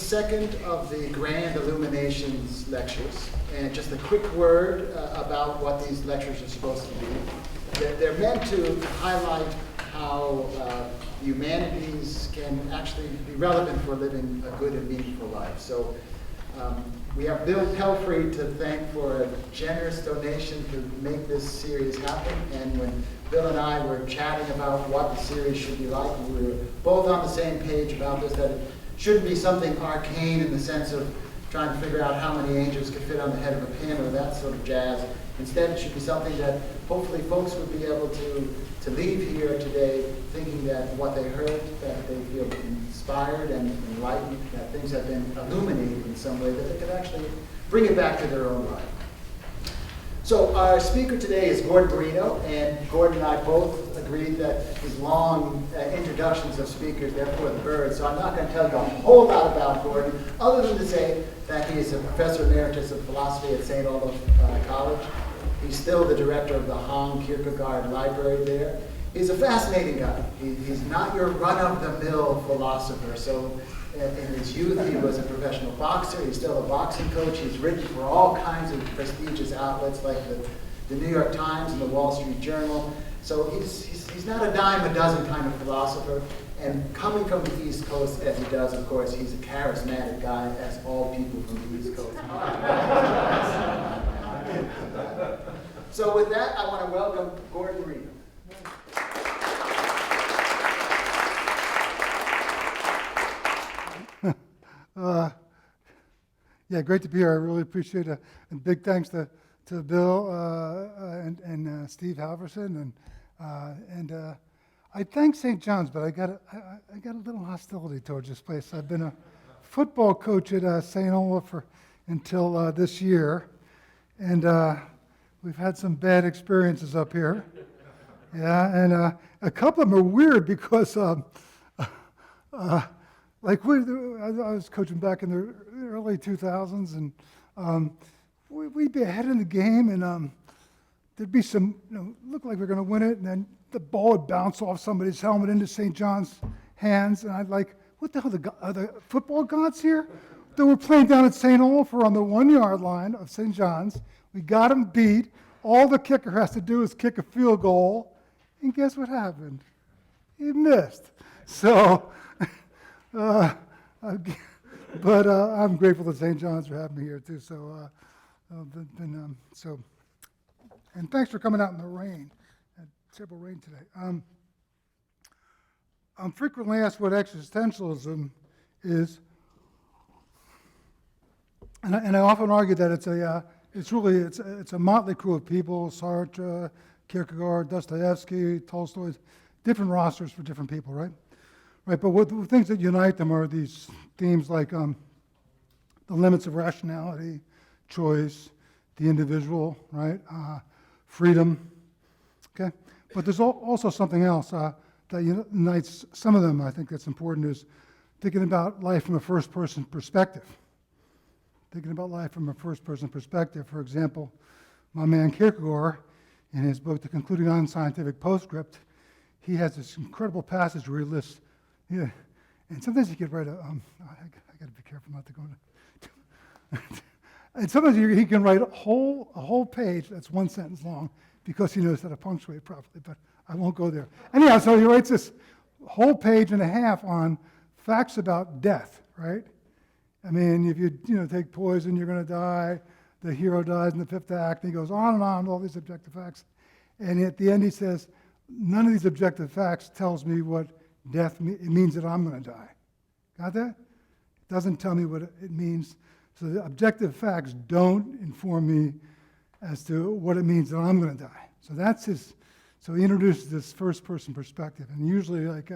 second of the Grand Illuminations lectures, and just a quick word about what these lectures are supposed to be. They're meant to highlight how the humanities can actually be relevant for living a good and meaningful life. So we have Bill Pelfrey to thank for a generous donation to make this series happen. And when Bill and I were chatting about what the series should be like, we were both on the same page about this, that it shouldn't be something arcane in the sense of trying to figure out how many angels could fit on the head of a pin or that sort of jazz. Instead, it should be something that hopefully folks would be able to leave here today thinking that what they heard, that they feel inspired and enlightened, that things have been illuminated in some way, that they could actually bring it back to their own life. So our speaker today is Gordon Marino, and Gordon and I both agreed that these long introductions of speakers, they're for the birds, so I'm not going to tell you a whole lot about Gordon, other than to say that he is a professor emeritus of philosophy at St. Olaf College. He's still the director of the Kierkegaard Library there. He's a fascinating guy. He's not your run-of-the-mill philosopher. So in his youth, he was a professional boxer. He's still a boxing coach. He's written for all kinds of prestigious outlets like the New York Times and the Wall Street Journal. So he's not a dime a dozen kind of philosopher. And coming from the East Coast, as he does, of course, he's a charismatic guy, as all people from the East Coast are. So with that, I want to welcome Gordon Marino. Yeah, great to be here. I really appreciate it. And big thanks to Bill and Steve Halverson. And I thank St. John's, but I got a little hostility towards this place. I've been a football coach at St. Olaf until this year, and we've had some bad experiences up here. Yeah, and a couple of them are weird because like I was coaching back in the early 2000s, and we'd be ahead in the game, and there'd be some, looked like we were going to win it, and then the ball would bounce off somebody's helmet into St. John's hands, and I'd like, what the hell, are the football gods here? They were playing down at St. Olaf on the 1-yard line of St. John's. We got them beat. All the kicker has to do is kick a field goal, and guess what happened? He missed. So, but I'm grateful to St. John's for having me here too. So, and thanks for coming out in the rain. Had terrible rain today. I'm frequently asked what existentialism is, and I often argue that it's a motley crew of people: Sartre, Kierkegaard, Dostoevsky, Tolstoy, different rosters for different people, right? Right, but the things that unite them are these themes like the limits of rationality, choice, the individual, right? Freedom, okay? But there's also something else that unites some of them, I think that's important, is thinking about life from a first-person perspective. Thinking about life from a first-person perspective. For example, my man Kierkegaard, in his book, The Concluding Unscientific Postscript, he has this incredible passage where he lists, and sometimes you could write I got to be careful not to go into, and sometimes he can write a whole page that's one sentence long because he knows how to punctuate properly, but I won't go there. Anyhow, so he writes this whole page and a half on facts about death, right? I mean, if you take poison, you're going to die. The hero dies in the 5th act, and he goes on and on, all these objective facts. And at the end he says, none of these objective facts tells me what death it means that I'm going to die. Got that? It doesn't tell me what it means. So the objective facts don't inform me as to what it means that I'm going to die. So that's his. So he introduces this first-person perspective, and usually, like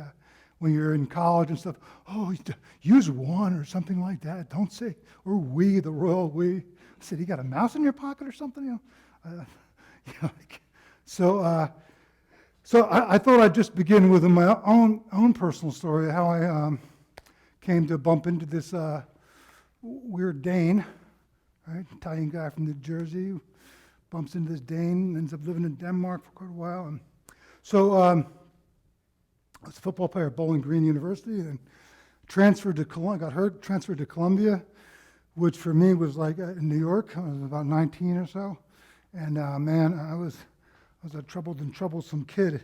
when you're in college and stuff, use one or something like that. Don't say or we, the royal we. I said, you got a mouse in your pocket or something? So I thought I'd just begin with my own personal story, how I came to bump into this weird Dane, right? Italian guy from New Jersey, who bumps into this Dane, ends up living in Denmark for quite a while. And so I was a football player at Bowling Green University, and transferred to Columbia, which for me was like in New York. I was about 19 or so, and man, I was a troubled and troublesome kid,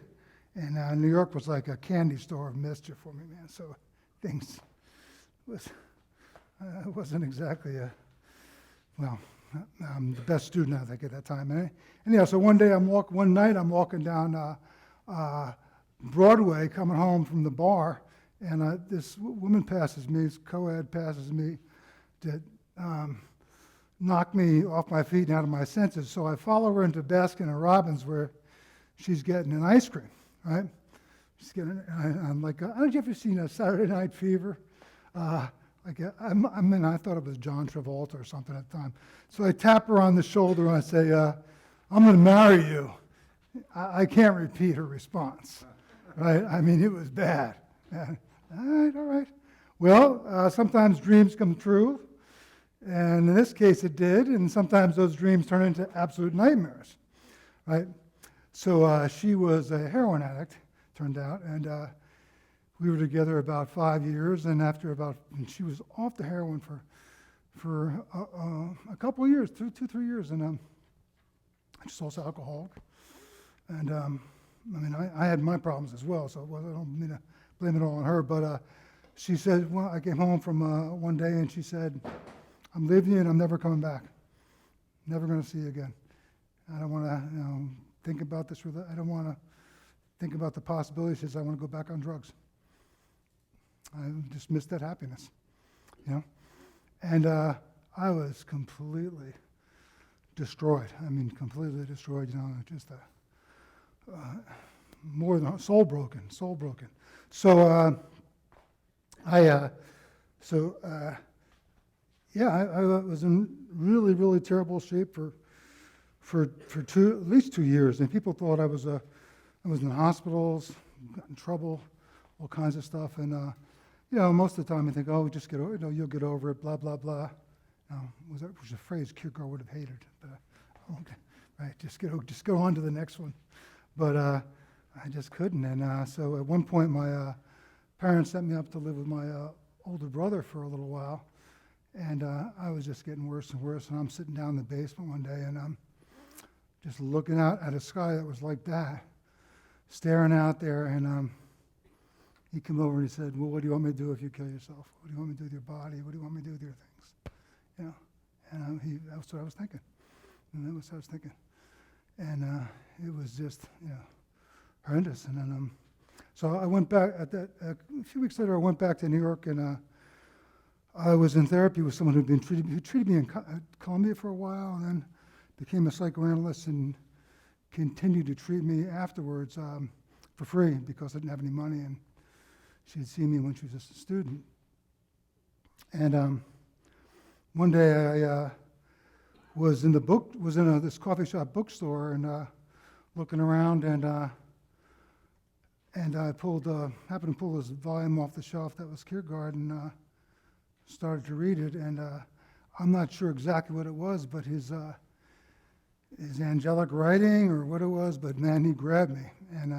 and New York was like a candy store of mischief for me, man. So things wasn't exactly the best student I think at that time. Anyhow, so one night I'm walking down Broadway, coming home from the bar, and this woman passes me, this co-ed passes me, to knock me off my feet and out of my senses. So I follow her into Baskin and Robbins, where she's getting an ice cream, right? I'm like, haven't you ever seen a Saturday Night Fever? I thought it was John Travolta or something at the time. So I tap her on the shoulder and I say, I'm going to marry you. I can't repeat her response, right? I mean, it was bad. All right. Well, sometimes dreams come true, and in this case it did, and sometimes those dreams turn into absolute nightmares, right? So she was a heroin addict, turned out, and we were together about 5 years, and and she was off the heroin for a couple of years, 3 years, and she's also alcoholic. And I had my problems as well, so I don't mean to blame it all on her, but she said, well, I came home from one day, and she said, I'm leaving you, and I'm never coming back. Never going to see you again. I don't want to think about this. I don't want to think about the possibility. She says, I want to go back on drugs. I just missed that happiness, And I was completely destroyed. Completely destroyed, just more than soul broken. So I was in really, really terrible shape for at least 2 years, and people thought I was in hospitals, got in trouble, all kinds of stuff, and most of the time I think, oh, just get over, you'll get over it, blah blah blah. Was a phrase Kierkegaard would have hated, but okay, right, just go on to the next one, but I just couldn't, and so at one point my parents sent me up to live with my older brother for a little while, and I was just getting worse and worse, and I'm sitting down in the basement one day, and I'm just looking out at a sky that was like that, staring out there, and he came over and he said, well, what do you want me to do if you kill yourself? What do you want me to do with your body? What do you want me to do with your things? And that's what I was thinking. And that was what I was thinking. And it was just, horrendous. And then, so I went back, a few weeks later, I went back to New York, and I was in therapy with someone who treated me in Columbia for a while, and then became a psychoanalyst and continued to treat me afterwards for free because I didn't have any money, and she had seen me when she was just a student. And one day I was in this coffee shop bookstore and looking around, and I happened to pull this volume off the shelf that was Kierkegaard, and started to read it. And I'm not sure exactly what it was, but his angelic writing or what it was, but man, he grabbed me, and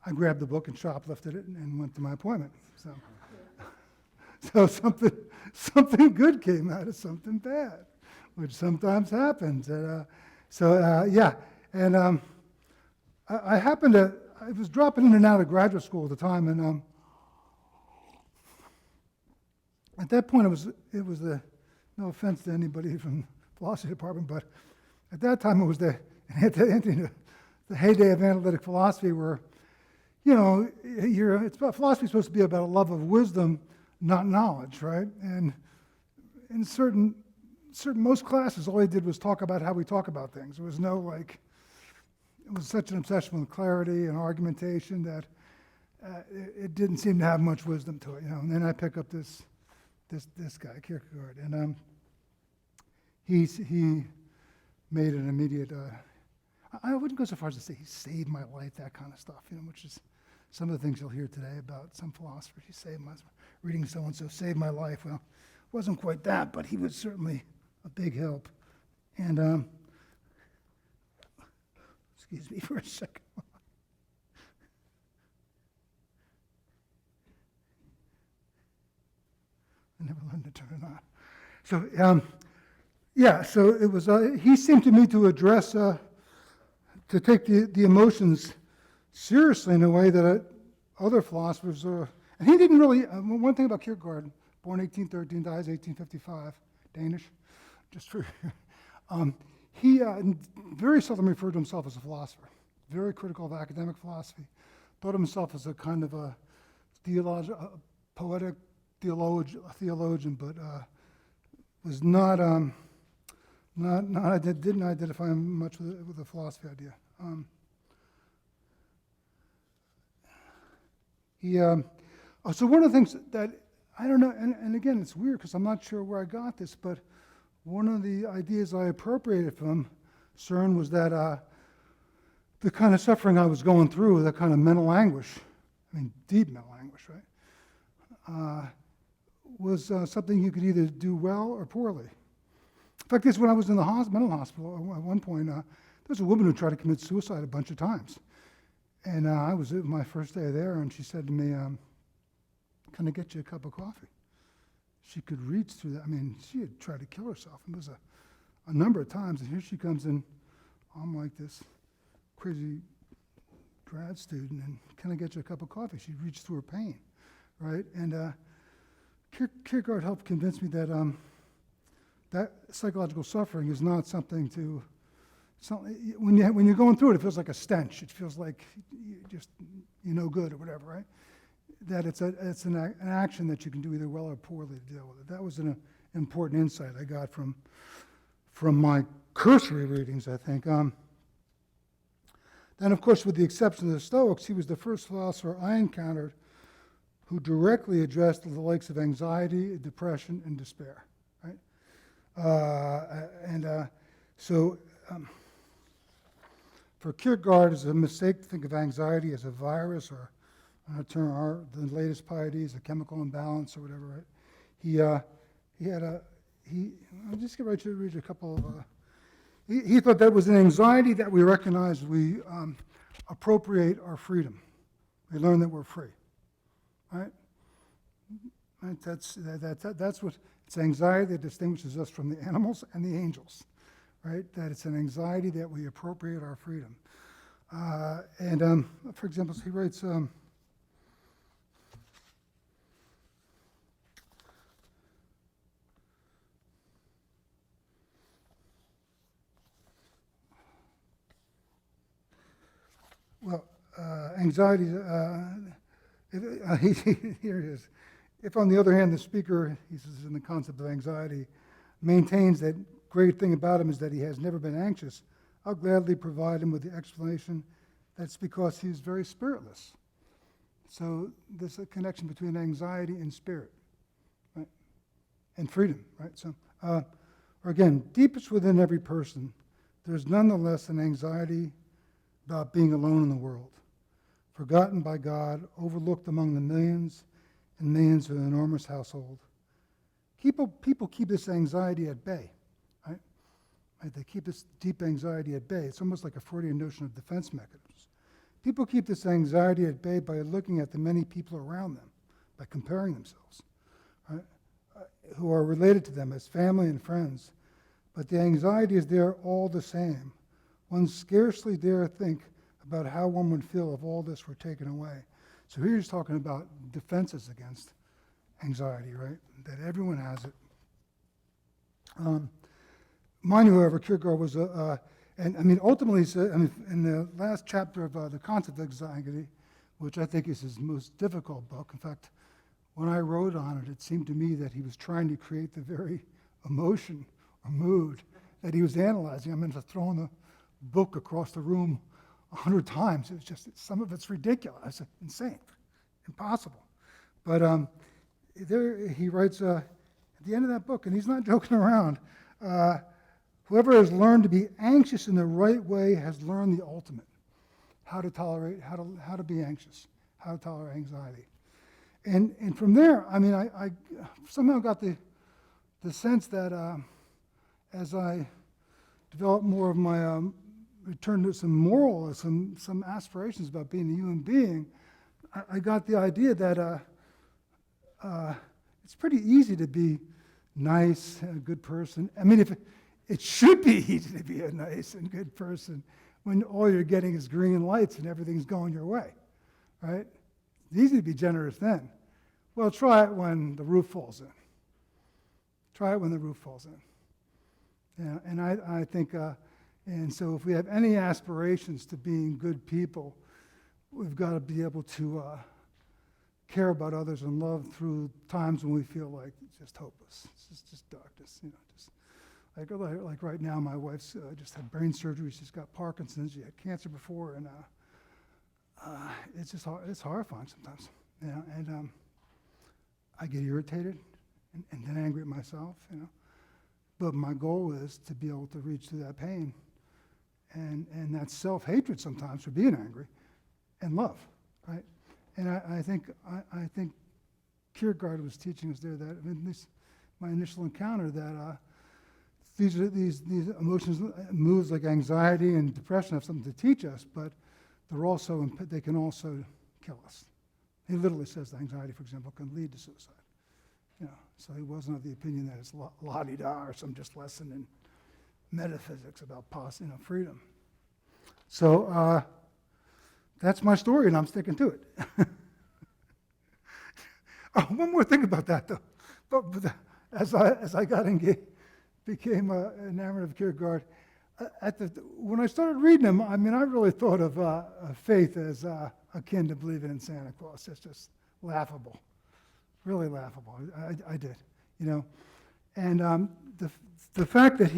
I grabbed the book and shoplifted it and went to my appointment. So something good came out of something bad, which sometimes happens. And I was dropping in and out of graduate school at the time, and at that point it was the, no offense to anybody from the philosophy department, but at that time it was the heyday of analytic philosophy, where philosophy is supposed to be about a love of wisdom, not knowledge, right? And in certain most classes, all they did was talk about how we talk about things. There was no it was such an obsession with clarity and argumentation that it didn't seem to have much wisdom to it, And then I pick up this guy, Kierkegaard, and he made an immediate. I wouldn't go so far as to say he saved my life, that kind of stuff, which is some of the things you'll hear today about some philosophers. He saved my, reading so-and-so saved my life. Well, it wasn't quite that, but he was certainly a big help. And excuse me for a second. I never learned to turn it on. So, yeah, so it was, he seemed to me to address, to take the emotions seriously in a way that other philosophers, and he didn't really, one thing about Kierkegaard, born 1813, dies 1855, Danish, just for, he very seldom referred to himself as a philosopher, very critical of academic philosophy, thought of himself as a kind of a poetic theologian, but was didn't identify much with the philosophy idea. So one of the things that, I don't know, and again, it's weird because I'm not sure where I got this, but one of the ideas I appropriated from CERN was that the kind of suffering I was going through, that kind of mental anguish, I mean, deep mental anguish, right, was something you could either do well or poorly. In fact, this when I was in the mental hospital at one point, there was a woman who tried to commit suicide a bunch of times. And I was at my first day there, and she said to me, can I get you a cup of coffee? She could reach through that. I mean, she had tried to kill herself. It was a number of times, and here she comes in. I'm like this crazy grad student, and can I get you a cup of coffee? She reached through her pain, right? And Kierkegaard helped convince me that that psychological suffering is not something to, when you're going through it, it feels like a stench. It feels like you're no good or whatever, right? That it's an action that you can do either well or poorly to deal with it. That was an important insight I got from my cursory readings, I think. Then, of course, with the exception of the Stoics, he was the first philosopher I encountered who directly addressed the likes of anxiety, depression, and despair, right? For Kierkegaard, it's a mistake to think of anxiety as a virus or the latest piety is a chemical imbalance or whatever, right? I'll just get right to read a couple of, he thought that was an anxiety that we recognize we appropriate our freedom. We learn that we're free, right? Right? That's what, it's anxiety that distinguishes us from the animals and the angels, right? That it's an anxiety that we appropriate our freedom. For example, he writes, anxiety, here it is. If, on the other hand, the speaker, he says in the concept of anxiety, maintains that great thing about him is that he has never been anxious, I'll gladly provide him with the explanation that's because he's very spiritless. So there's a connection between anxiety and spirit, right? And freedom, right? So, or again, deepest within every person, there's nonetheless an anxiety about being alone in the world, forgotten by God, overlooked among the millions and millions of an enormous household. People keep this anxiety at bay, right? They keep this deep anxiety at bay. It's almost like a Freudian notion of defense mechanisms. People keep this anxiety at bay by looking at the many people around them, by comparing themselves, right? Who are related to them as family and friends. But the anxiety is there all the same. One scarcely dare think about how one would feel if all this were taken away. So here he's talking about defenses against anxiety, right? That everyone has it. Mind you, however, Kierkegaard was ultimately, in the last chapter of the concept of anxiety, which I think is his most difficult book. In fact, when I wrote on it, it seemed to me that he was trying to create the very emotion or mood that he was analyzing. I mean, to throw the book across the room 100 times. It was just, some of it's ridiculous, insane, impossible. But there he writes at the end of that book, and he's not joking around, whoever has learned to be anxious in the right way has learned the ultimate, how to be anxious, how to tolerate anxiety. And from there, I mean, I somehow got the sense that as I developed more of my return to some moral, some aspirations about being a human being, I got the idea that it's pretty easy to be nice and a good person. I mean, if it should be easy to be a nice and good person when all you're getting is green lights and everything's going your way, right? It's easy to be generous then. Well, try it when the roof falls in. Try it when the roof falls in. Yeah, and I think, and so if we have any aspirations to being good people, we've got to be able to care about others and love through times when we feel like it's just hopeless. It's just darkness, just like right now, my wife's just had brain surgery. She's got Parkinson's. She had cancer before, and it's just it's horrifying sometimes. And I get irritated and then angry at myself, But my goal is to be able to reach through that pain and that self-hatred sometimes for being angry and love, right? And I think Kierkegaard was teaching us there that, at least my initial encounter, that these emotions, moods like anxiety and depression have something to teach us, but they can also kill us. He literally says that anxiety, for example, can lead to suicide. So he wasn't of the opinion that it's la-di-da or some just lesson in metaphysics about freedom. So that's my story, and I'm sticking to it. Oh, one more thing about that, though. But as I became enamored of Kierkegaard, when I started reading him, I really thought of faith as akin to believing in Santa Claus. It's just laughable. Really laughable. I did, and the fact that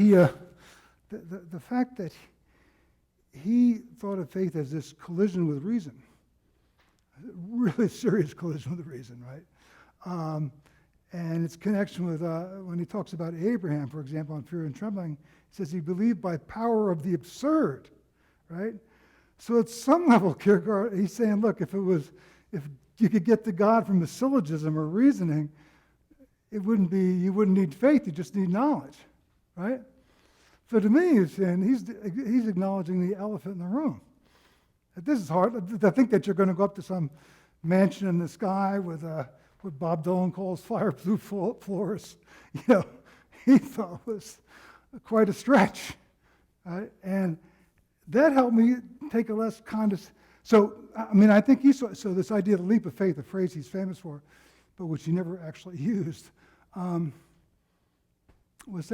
he thought of faith as this collision with reason, really serious collision with reason, right? And its connection with when he talks about Abraham, for example, on Fear and Trembling, he says he believed by power of the absurd, right? So at some level, Kierkegaard, he's saying, look, if you could get to God from a syllogism or reasoning, you wouldn't need faith, you just need knowledge, right? So to me, he's acknowledging the elephant in the room. That this is hard. To think that you're going to go up to some mansion in the sky with what Bob Dylan calls fire blue floors, he thought was quite a stretch, right? And that helped me take a less So, I think he saw, so this idea of the leap of faith, a phrase he's famous for, but which he never actually used, was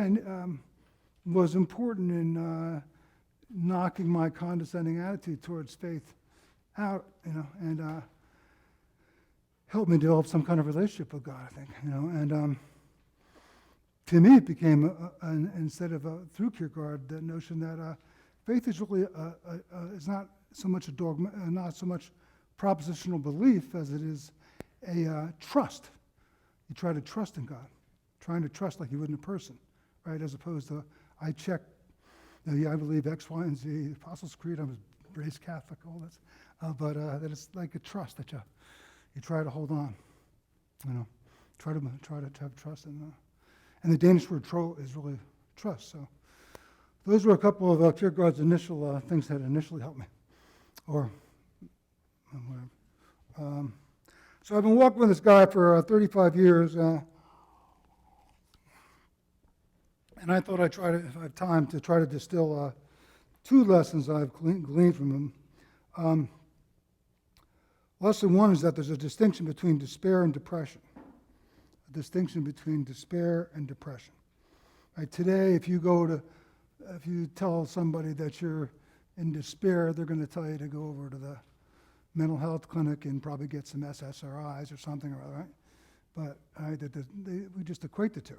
important in knocking my condescending attitude towards faith out, and helped me develop some kind of relationship with God, I think, and to me it became, instead of through Kierkegaard, the notion that faith is really is not so much a dogma, not so much propositional belief as it is a trust. You try to trust in God, trying to trust like you would in a person, right? As opposed to, I check, I believe X, Y, and Z, the Apostles' Creed, I was raised Catholic, all this, but that it's like a trust that you try to hold on, try to have trust in. And the Danish word tro is really trust. So those were a couple of Kierkegaard's initial things that initially helped me. Or whatever. So I've been walking with this guy for 35 years, and I thought I'd try to, if I have time, to try to distill 2 lessons I've gleaned from him. Lesson 1 is that there's a distinction between despair and depression. A distinction between despair and depression. Right, today, if you tell somebody that you're in despair, they're going to tell you to go over to the mental health clinic and probably get some SSRIs or something or other, right? But we just equate the two.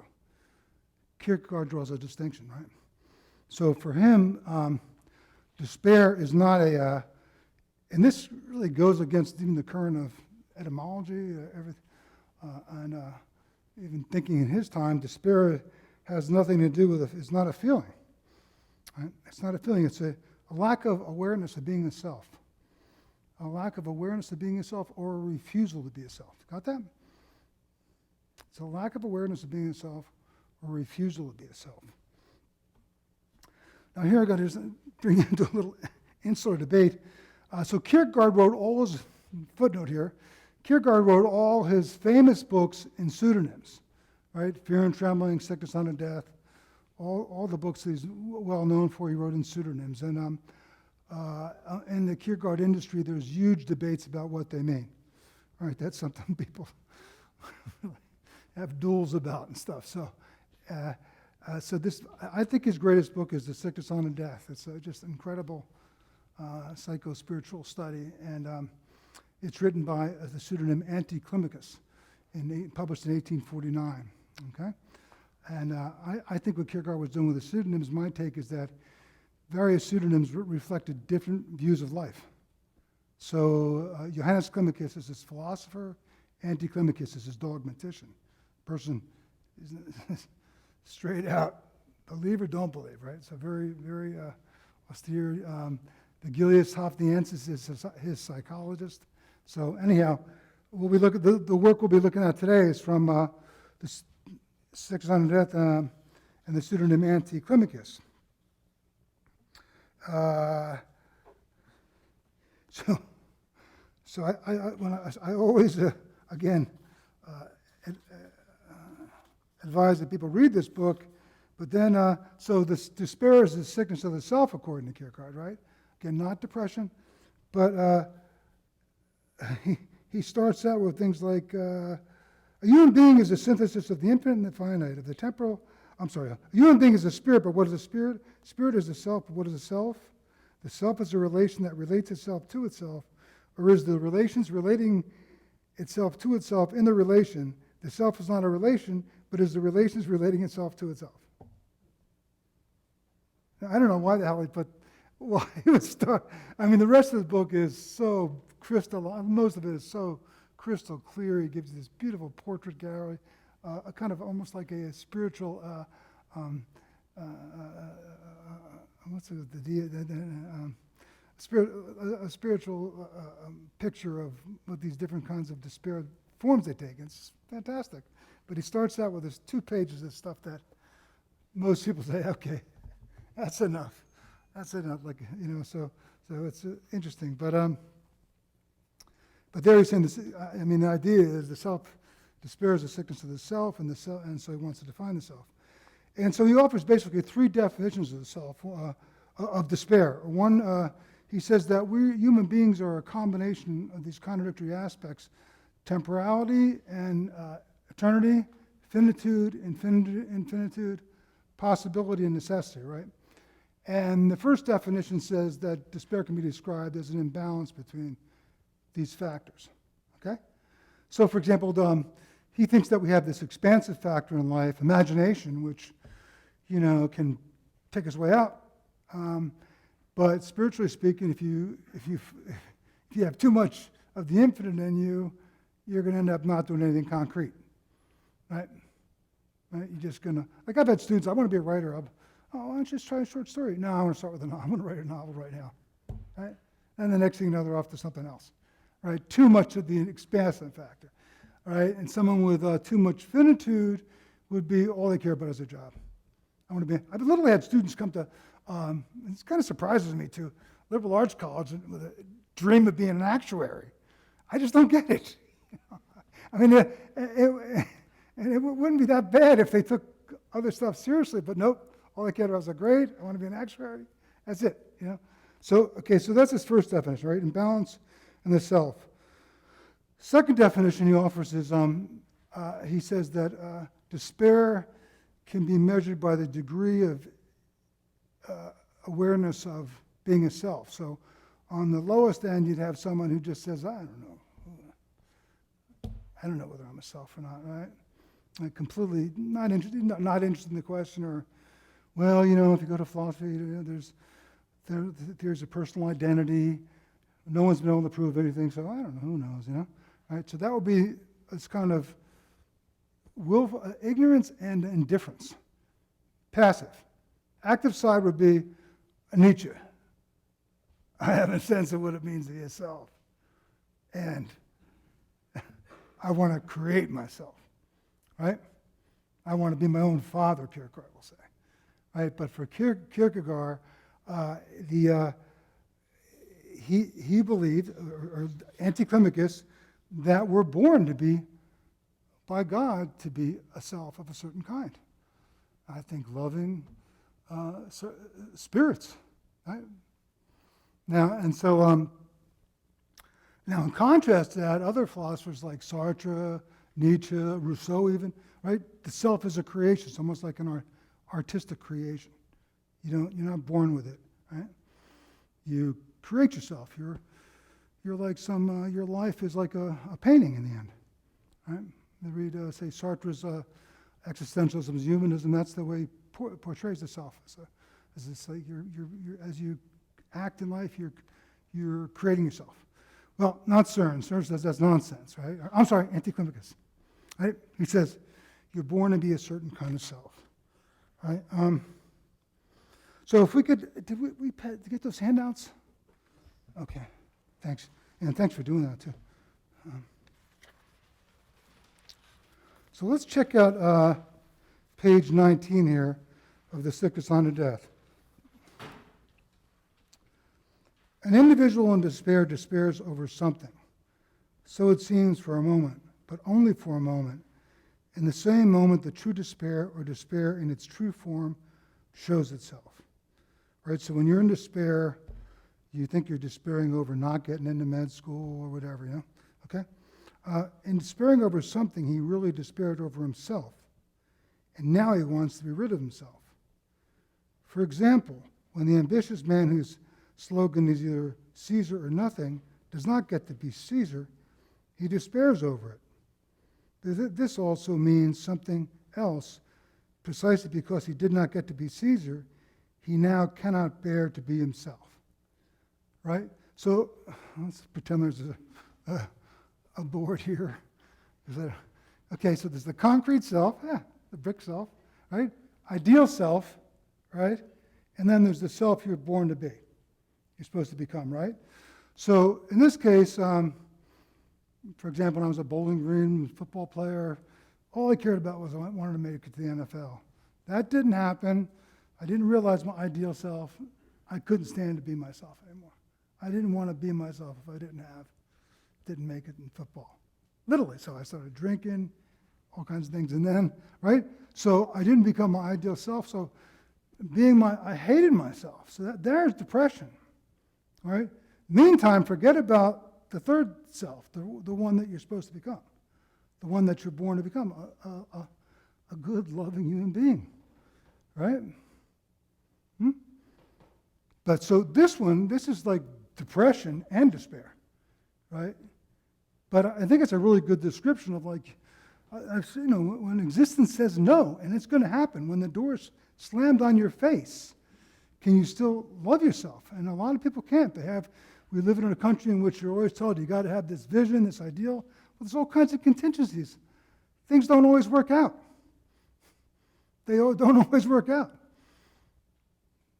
Kierkegaard draws a distinction, right? So for him, despair is not and this really goes against even the current of etymology, and even thinking in his time, despair has nothing to do with it's not a feeling, right? It's not a feeling, it's a lack of awareness of being a self. A lack of awareness of being a self or a refusal to be a self. Got that? It's a lack of awareness of being a self or a refusal to be a self. Now here I got to bring into a little insular debate. So Kierkegaard wrote all his, footnote here, Kierkegaard wrote all his famous books in pseudonyms, right? Fear and Trembling, Sickness Unto Death, all the books he's well known for, he wrote in pseudonyms. And in the Kierkegaard industry, there's huge debates about what they mean. All right, that's something people have duels about and stuff. So, I think his greatest book is The Sickness Unto Death. It's just incredible psycho-spiritual study, and it's written by the pseudonym Anticlimacus, published in 1849. Okay, and I think what Kierkegaard was doing with the pseudonyms, my take is that various pseudonyms reflected different views of life. So Johannes Climacus is his philosopher, Anticlimacus is his dogmatician. Person is straight out believe or don't believe, right? So very, very austere. Vigilius Hoffniensis is his psychologist. So anyhow, what we look at the work we'll be looking at today is from the Sickness Unto Death and the pseudonym Anticlimacus. So I always advise that people read this book, but then so this despair is the sickness of the self, according to Kierkegaard, right? Again, not depression, but he starts out with things like a human being is a synthesis of the infinite and the finite, of the temporal. A human being is a spirit, but what is a spirit? Spirit is the self, but what is a self? The self is a relation that relates itself to itself, or is the relations relating itself to itself in the relation. The self is not a relation, but is the relations relating itself to itself. Now, I don't know why the hell he would start. I mean, the rest of the book is so most of it is so crystal clear. He gives you this beautiful portrait gallery, a kind of almost like a spiritual, a spiritual picture of what these different kinds of despair forms they take. It's fantastic. But he starts out with this 2 pages of stuff that most people say, okay, that's enough. That's enough. Like, so it's interesting. But there he's saying this. I mean, the idea is the self despair is the sickness of the self, and so he wants to define the self. And so he offers basically 3 definitions of the self, of despair. One, he says that we human beings are a combination of these contradictory aspects: temporality and eternity, finitude, infinitude, possibility, and necessity. Right. And the first definition says that despair can be described as an imbalance between these factors, okay? So, for example, he thinks that we have this expansive factor in life, imagination, which, can take us way out. But spiritually speaking, if you have too much of the infinite in you, you're going to end up not doing anything concrete, right? Right? You're just going to, like I've had students, I want to be a writer. Why don't you just try a short story? No, I want to start with a novel. I'm going to write a novel right now, right? And the next thing you know, they're off to something else, right? Too much of the expansive factor, right? And someone with too much finitude would be all they care about is their job. I've literally had students come to, it kind of surprises me too, liberal arts college with a dream of being an actuary. I just don't get it. I mean, it wouldn't be that bad if they took other stuff seriously, but nope. All I cared about was a grade. I want to be an actuary. That's it. So that's his first definition, right? Imbalance in the self. Second definition he offers is he says that despair can be measured by the degree of awareness of being a self. So on the lowest end, you'd have someone who just says, I don't know whether I'm a self or not, right? Like completely not interested in the question, or, well, if you go to philosophy, there's a personal identity. No one's been able to prove anything, so I don't know, who knows, Right? So that would be this kind of willful ignorance and indifference. Passive. Active side would be Nietzsche. I have a sense of what it means to be a self. And I want to create myself, right? I want to be my own father, Kierkegaard will say. Right? But for Kierkegaard, he believed, or Anticlimacus that we're born to be, by God, to be a self of a certain kind. I think loving spirits, right? Now, now in contrast to that, other philosophers like Sartre, Nietzsche, Rousseau even, right? The self is a creation. It's almost like an artistic creation. You're not born with it, right? You create yourself. You're like your life is like a painting in the end, right? They read, say, Sartre's existentialism is humanism. That's the way he portrays the self. As it's like as you act in life, you're creating yourself. Well, not CERN. CERN says that's nonsense, right? I'm sorry, Anticlimacus. Right? He says you're born to be a certain kind of self, right? So if we could, did we get those handouts? Okay, thanks. And thanks for doing that, too. So let's check out page 19 here of the Sickness unto Death. An individual in despair despairs over something. So it seems for a moment, but only for a moment. In the same moment, the true despair or despair in its true form shows itself. Right? So when you're in despair, you think you're despairing over not getting into med school or whatever, okay? In despairing over something, he really despaired over himself. And now he wants to be rid of himself. For example, when the ambitious man whose slogan is either Caesar or nothing does not get to be Caesar, he despairs over it. This also means something else. Precisely because he did not get to be Caesar, he now cannot bear to be himself. Right? So let's pretend there's a board here. Okay, so there's the concrete self, the brick self, right? Ideal self, right? And then there's the self you're born to be. You're supposed to become, right? So in this case, for example, when I was a Bowling Green football player, all I cared about was I wanted to make it to the NFL. That didn't happen. I didn't realize my ideal self. I couldn't stand to be myself anymore. I didn't want to be myself if I didn't make it in football. Literally. So I started drinking, all kinds of things. And then, right? So I didn't become my ideal self. So I hated myself. So there's depression. Right? Meantime, forget about the third self, the one that you're supposed to become, the one that you're born to become, a good, loving human being. Right? But so this is like depression and despair, right? But I think it's a really good description of like, when existence says no, and it's going to happen, when the door's slammed on your face, can you still love yourself? And a lot of people can't. We live in a country in which you're always told you got to have this vision, this ideal. Well, there's all kinds of contingencies. Things don't always work out. They don't always work out.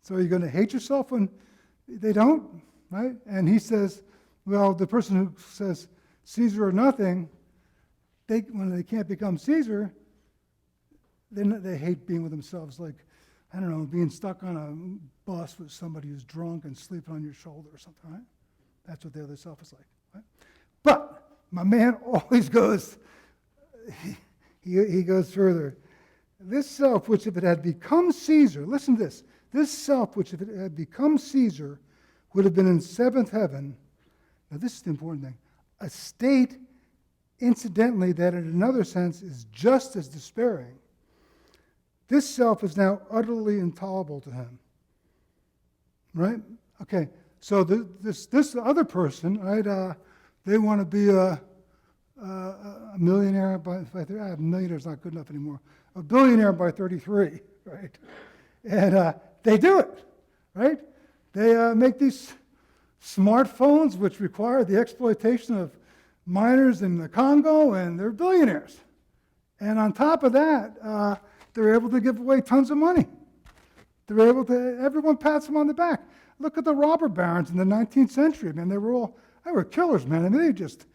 So are you going to hate yourself when they don't, right? And he says, well, the person who says Caesar or nothing, when they can't become Caesar, then they hate being with themselves, like, I don't know, being stuck on a bus with somebody who's drunk and sleeping on your shoulder or something, right? That's what the other self is like, right? But my man always goes, he goes further. This self, which if it had become Caesar, listen to this, this self, which if it had become Caesar, would have been in seventh heaven. Now this is the important thing. A state, incidentally, that in another sense is just as despairing. This self is now utterly intolerable to him. Right? Okay, so this other person, right, they want to be a millionaire by 30. Millionaire's not good enough anymore. A billionaire by 33, right? And they do it, right? They make these smartphones which require the exploitation of miners in the Congo, and they're billionaires. And on top of that, they're able to give away tons of money. Everyone pats them on the back. Look at the robber barons in the 19th century, man. They were killers, man. I mean, they just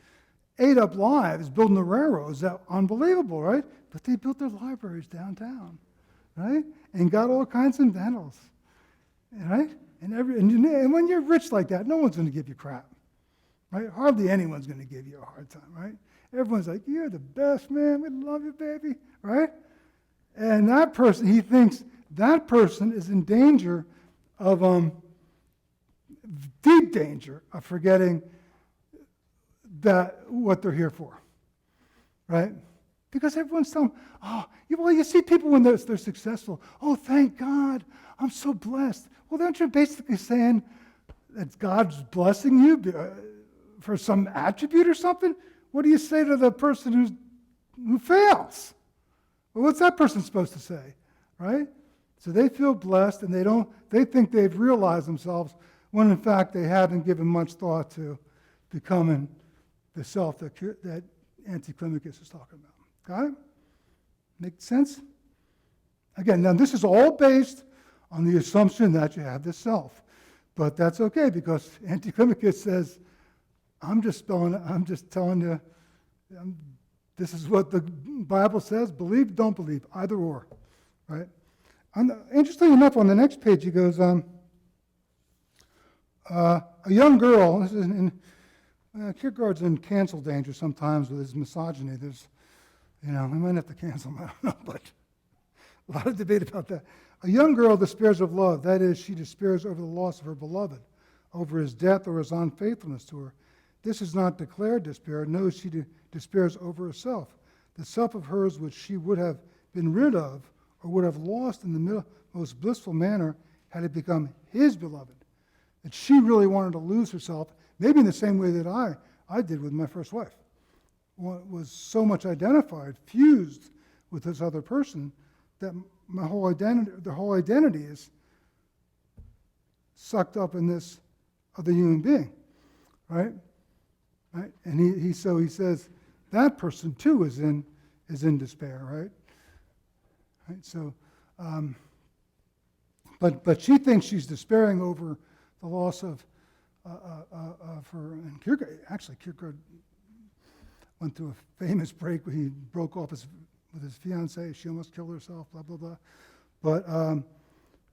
ate up lives building the railroads. That unbelievable, right? But they built their libraries downtown, right? And got all kinds of medals, right? And when you're rich like that, no one's going to give you crap, right? Hardly anyone's going to give you a hard time, right? Everyone's like, you're the best, man. We love you, baby, right? And that person, he thinks that person is in danger of, deep danger of forgetting that what they're here for, right? Because everyone's telling, oh, you see people when they're successful. Oh, thank God, I'm so blessed. Well, aren't you basically saying that God's blessing you for some attribute or something? What do you say to the person who fails? Well, what's that person supposed to say, right? So they feel blessed, and they think they've realized themselves when in fact they haven't given much thought to becoming the self that Anticlimacus is talking about. Got it? Make sense? Again, now this is all based on the assumption that you have this self. But that's okay, because Anticlimacus says, I'm just telling you, this is what the Bible says, believe, don't believe, either or, right? Interestingly enough, on the next page he goes, a young girl, this is Kierkegaard's in cancel danger sometimes with his misogyny. We might have to cancel him, I don't know, but a lot of debate about that. A young girl despairs of love, that is, she despairs over the loss of her beloved, over his death or his unfaithfulness to her. This is not declared despair. No, she despairs over herself, the self of hers which she would have been rid of or would have lost in the most blissful manner had it become his beloved. That she really wanted to lose herself, maybe in the same way that I did with my first wife. Was so much identified, fused with this other person, that the whole identity is sucked up in this other human being, right? Right? And he says that person too is in despair, right? Right. So, but she thinks she's despairing over the loss of her. And Kierkegaard went through a famous break where he broke off with his fiancée. She almost killed herself. Blah blah blah. But her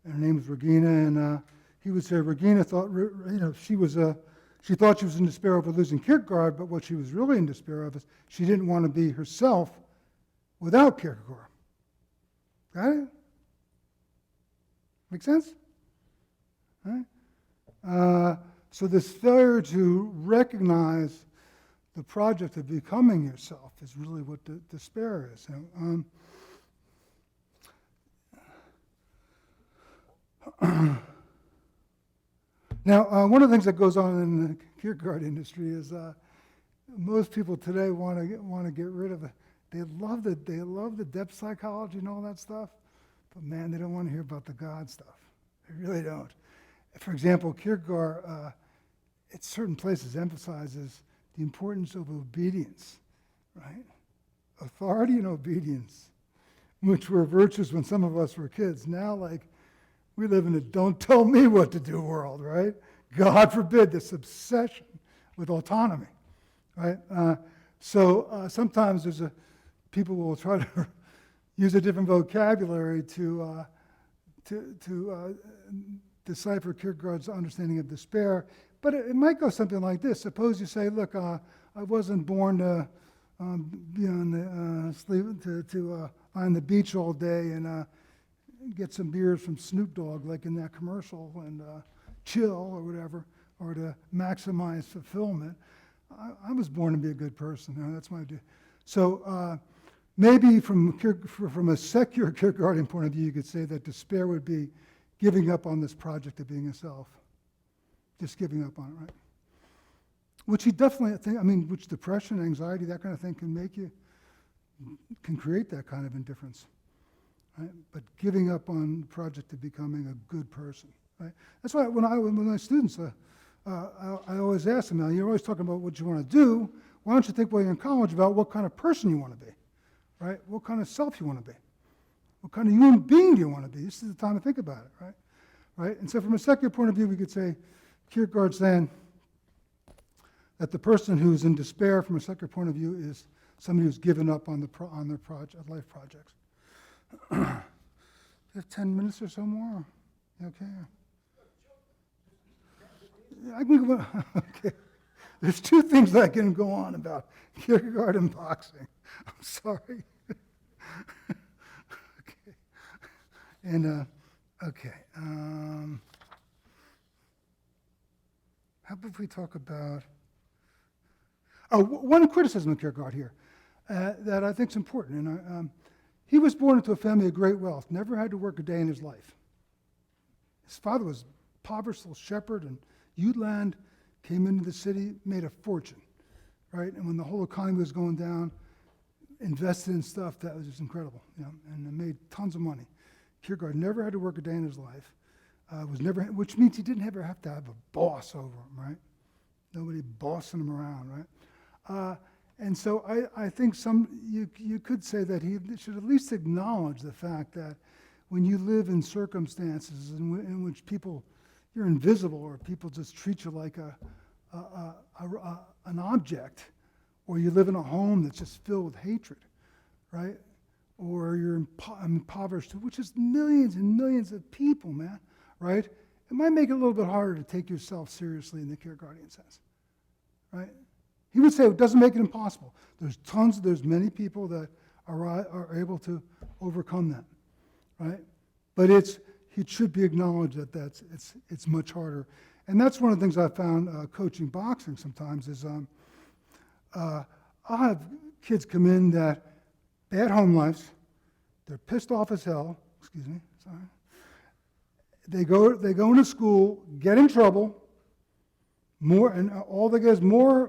name was Regina, and he would say Regina thought she thought she was in despair over losing Kierkegaard, but what she was really in despair of is she didn't want to be herself without Kierkegaard. Got it? Make sense? Right? So this failure to recognize the project of becoming yourself is really what the despair is. Now, one of the things that goes on in the Kierkegaard industry is most people today want to get rid of it. They love the depth psychology and all that stuff, but man, they don't want to hear about the God stuff. They really don't. For example, Kierkegaard, at certain places, emphasizes the importance of obedience, right? Authority and obedience, which were virtues when some of us were kids. Now, we live in a don't tell me what to do world, right? God forbid this obsession with autonomy, right? So sometimes people will try to use a different vocabulary to decipher Kierkegaard's understanding of despair, but it might go something like this. Suppose you say, look, I wasn't born to be on the lie on the beach all day and get some beers from Snoop Dogg, like in that commercial, and chill or whatever, or to maximize fulfillment. I was born to be a good person. That's my idea. So maybe from a secular Kierkegaardian point of view, you could say that despair would be giving up on this project of being a self. Just giving up on it, right? Which he definitely which depression, anxiety, that kind of thing can create that kind of indifference. Right? But giving up on the project of becoming a good person, right? That's why when my students, I always ask them, now you're always talking about what you want to do. Why don't you think while you're in college about what kind of person you want to be, right? What kind of self you want to be? What kind of human being do you want to be? This is the time to think about it, right? Right? And so from a secular point of view, we could say Kierkegaard's saying that the person who's in despair from a secular point of view is somebody who's given up on their life projects. You have 10 minutes or so more? You okay? I can go. Okay. there's two things that I can go on about Kierkegaard and boxing. I'm sorry. Okay. And, okay. How about we talk about, one criticism of Kierkegaard here that I think is important. And he was born into a family of great wealth, never had to work a day in his life. His father was a impoverished little shepherd in Jutland, came into the city, made a fortune, right? And when the whole economy was going down, invested in stuff that was just incredible, and made tons of money. Kierkegaard never had to work a day in his life, which means he didn't ever have to have a boss over him, right? Nobody bossing him around, right? And so I think you could say that he should at least acknowledge the fact that when you live in circumstances in which you're invisible, or people just treat you like an object, or you live in a home that's just filled with hatred, right? Or you're impoverished, which is millions and millions of people, man, right? It might make it a little bit harder to take yourself seriously in the Kierkegaardian sense, right? He would say it doesn't make it impossible. There's many people that are able to overcome that, right? But it should be acknowledged that it's much harder. And that's one of the things I found coaching boxing sometimes is I'll have kids come in that bad home lives, they're pissed off as hell, excuse me, sorry. They go into school, get in trouble, and all they get is more,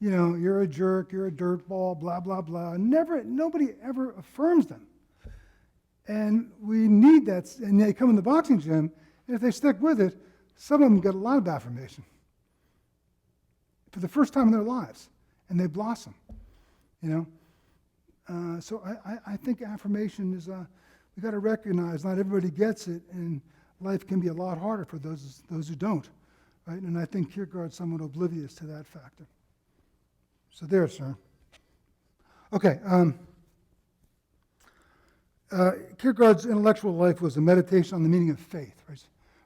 you're a jerk, you're a dirtball, blah, blah, blah. Nobody ever affirms them. And we need that, and they come in the boxing gym, and if they stick with it, some of them get a lot of affirmation for the first time in their lives, and they blossom, So I think affirmation is, we got to recognize not everybody gets it, and life can be a lot harder for those who don't, right? And I think Kierkegaard's somewhat oblivious to that factor. So there, sir. Okay. Kierkegaard's intellectual life was a meditation on the meaning of faith,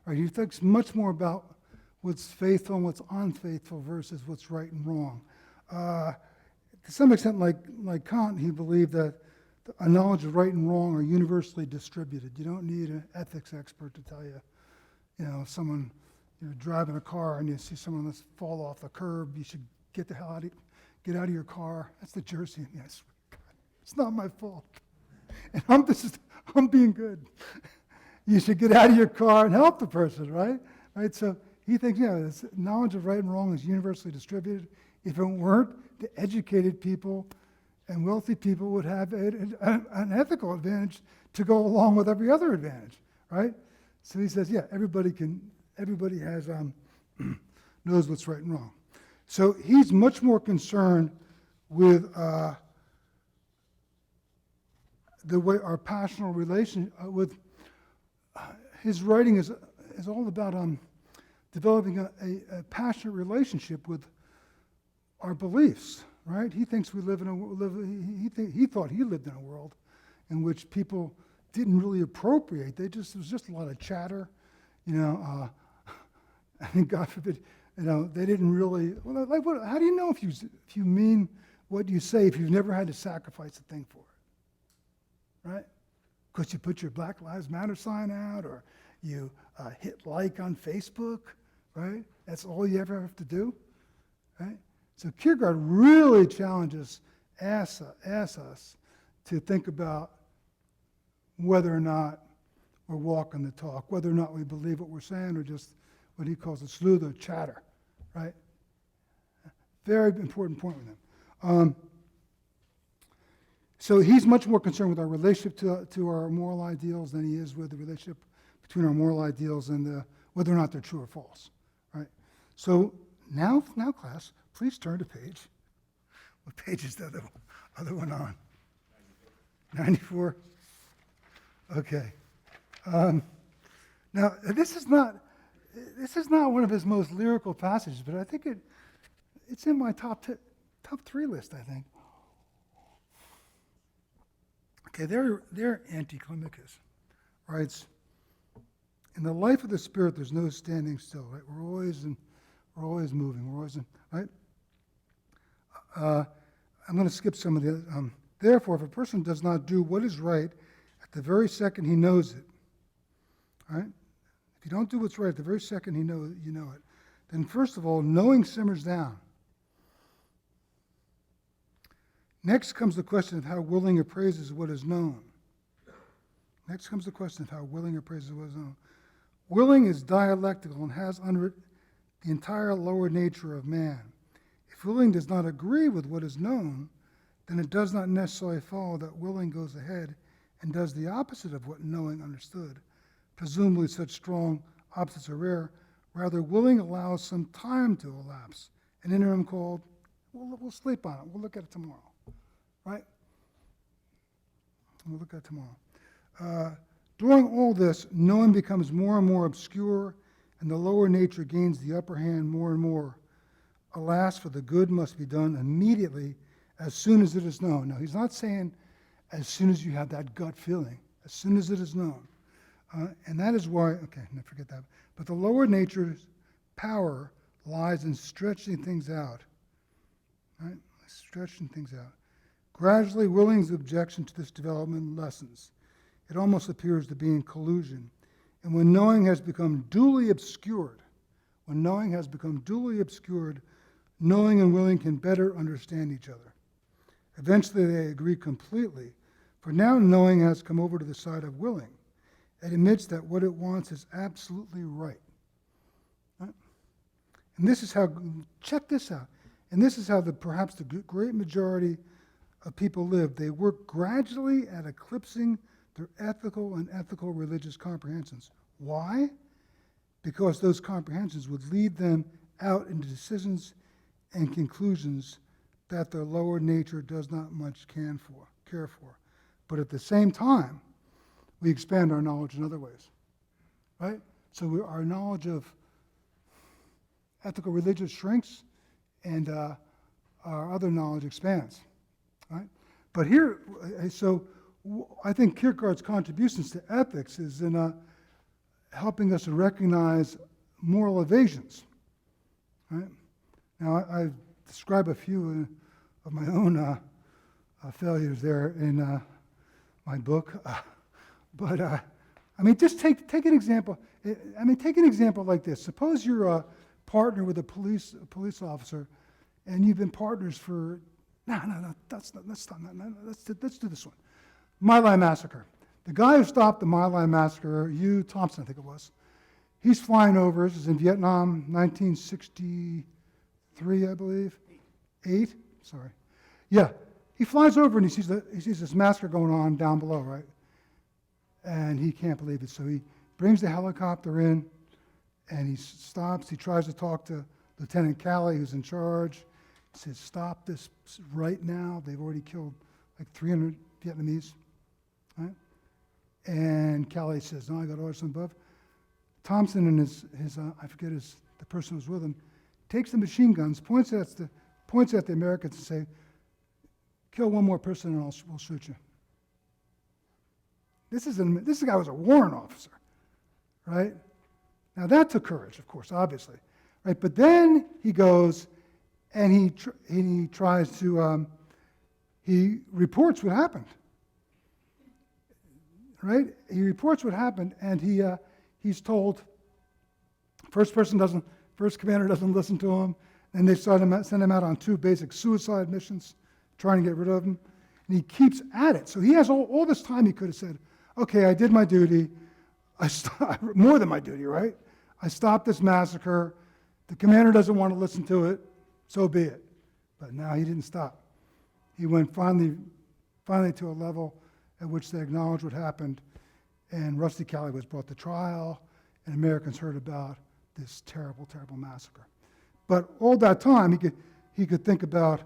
right? He thinks much more about what's faithful and what's unfaithful versus what's right and wrong. To some extent, like Kant, he believed that a knowledge of right and wrong are universally distributed. You don't need an ethics expert to tell you, someone, you're driving a car and you see someone that's fall off the curb, you should get out of your car. That's the Jersey in me. I swear to God, it's not my fault. And I'm being good. You should get out of your car and help the person, right? Right. So he thinks, this knowledge of right and wrong is universally distributed. If it weren't, the educated people and wealthy people would have an ethical advantage to go along with every other advantage, right? So he says, everybody has knows what's right and wrong. So he's much more concerned with the way our passionate relation with his writing is all about developing a passionate relationship with our beliefs, right? He thinks he thought he lived in a world in which people didn't really appropriate. It was just a lot of chatter, I mean, God forbid, they didn't really. Well, how do you know if you mean what you say if you've never had to sacrifice a thing for it, right? Because you put your Black Lives Matter sign out, or you hit like on Facebook, right? That's all you ever have to do, right? So Kierkegaard really asks us to think about whether or not we're walking the talk, whether or not we believe what we're saying, or just what he calls a slew of chatter, right? Very important point with him. So he's much more concerned with our relationship to our moral ideals than he is with the relationship between our moral ideals and whether or not they're true or false, right? So now class, please turn to what page is the other one on? 94? Okay. Now, this is not one of his most lyrical passages, but I think it's in my top 3 list, I think. Okay, there Anticlimacus writes, in the life of the spirit, there's no standing still, right? We're always We're always moving. We're always, right? I'm going to skip some of the, therefore, if a person does not do what is right at the very second he knows it, right? If you don't do what's right at the very second you know it, then first of all, knowing simmers down. Next comes the question of how willing appraises what is known. Next comes the question of how willing appraises what is known. Willing is dialectical and has under it the entire lower nature of man. If willing does not agree with what is known, then it does not necessarily follow that willing goes ahead and does the opposite of what knowing understood. Presumably such strong opposites are rare. Rather, willing allows some time to elapse, an interim called, we'll sleep on it, we'll look at it tomorrow, right? We'll look at it tomorrow. During all this, knowing becomes more and more obscure, and the lower nature gains the upper hand more and more. Alas, for the good must be done immediately, as soon as it is known. Now, he's not saying as soon as you have that gut feeling, as soon as it is known. And that is why, okay, no, forget that. But the lower nature's power lies in stretching things out, right? Stretching things out. Gradually, willing's objection to this development lessens. It almost appears to be in collusion. And when knowing has become duly obscured, knowing and willing can better understand each other. Eventually, they agree completely, for now knowing has come over to the side of willing. It admits that what it wants is absolutely right. Right? And this is how, check this out, and this is how perhaps the great majority of people live. They work gradually at eclipsing their ethical and ethical religious comprehensions. Why? Because those comprehensions would lead them out into decisions and conclusions that their lower nature does not much care for. But at the same time, we expand our knowledge in other ways, right? So our knowledge of ethical religious shrinks, and our other knowledge expands, right? But here, I think Kierkegaard's contributions to ethics is in helping us to recognize moral evasions, right? Now, I describe a few of my own failures there in my book. But just take an example. Take an example like this. Suppose you're a partner with a police officer, and you've been partners for let's do this one. My Lai massacre. The guy who stopped the My Lai massacre, Hugh Thompson, I think it was. He's flying over. This is in Vietnam, 1963, I believe. 8. Sorry. Yeah. He flies over and he sees this massacre going on down below, right? And he can't believe it. So he brings the helicopter in, and he stops. He tries to talk to Lieutenant Calley, who's in charge. He says, stop this right now. They've already killed like 300 Vietnamese. Right? And Calley says, no, I got orders from above. Thompson and his I forget the person who's with him, takes the machine guns, points at the Americans and say, kill one more person and we'll shoot you. This guy was a warrant officer, right? Now that took courage, of course, obviously, right? But then he goes and he tries to he reports what happened, right? He reports what happened, and he's told first commander doesn't listen to him, and they send him out on 2 basic suicide missions, trying to get rid of him, and he keeps at it. So he has all this time. He could have said, okay, I did my duty. More than my duty, right? I stopped this massacre. The commander doesn't want to listen to it, so be it. But now he didn't stop. He went finally to a level at which they acknowledged what happened, and Rusty Calley was brought to trial, and Americans heard about this terrible, terrible massacre. But all that time, he could think about,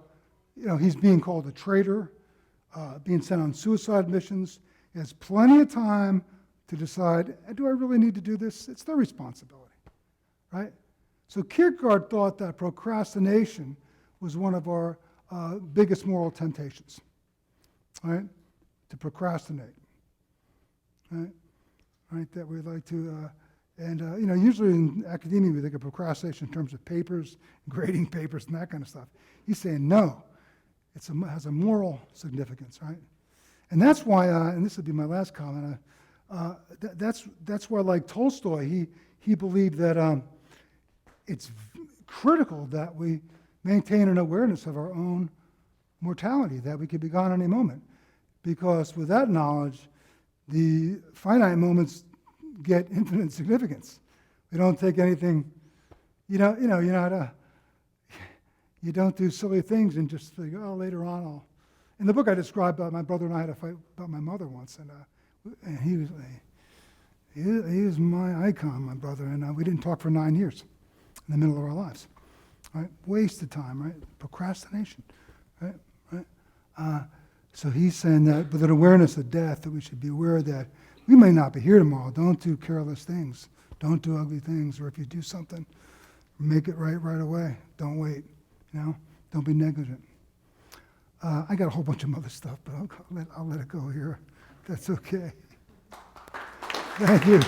he's being called a traitor, being sent on suicide missions. He has plenty of time to decide, do I really need to do this? It's their responsibility, right? So Kierkegaard thought that procrastination was one of our biggest moral temptations, right? To procrastinate, right? That we like to, And, usually in academia, we think of procrastination in terms of papers, grading papers, and that kind of stuff. He's saying, no, has a moral significance, right? And that's why, and this would be my last comment, that's why, like Tolstoy, he believed that it's critical that we maintain an awareness of our own mortality, that we could be gone any moment. Because with that knowledge, the finite moments get infinite significance. We don't take anything, you don't do silly things and just think, oh, later on I'll. In the book I described, my brother and I had a fight about my mother once, and he was my icon, my brother, and we didn't talk for 9 years in the middle of our lives. Right? Wasted time, right? Procrastination, right? So he's saying that with an awareness of death, that we should be aware that we may not be here tomorrow. Don't do careless things. Don't do ugly things. Or if you do something, make it right away. Don't wait. Don't be negligent. I got a whole bunch of other stuff, but I'll let it go here. That's okay. Thank you.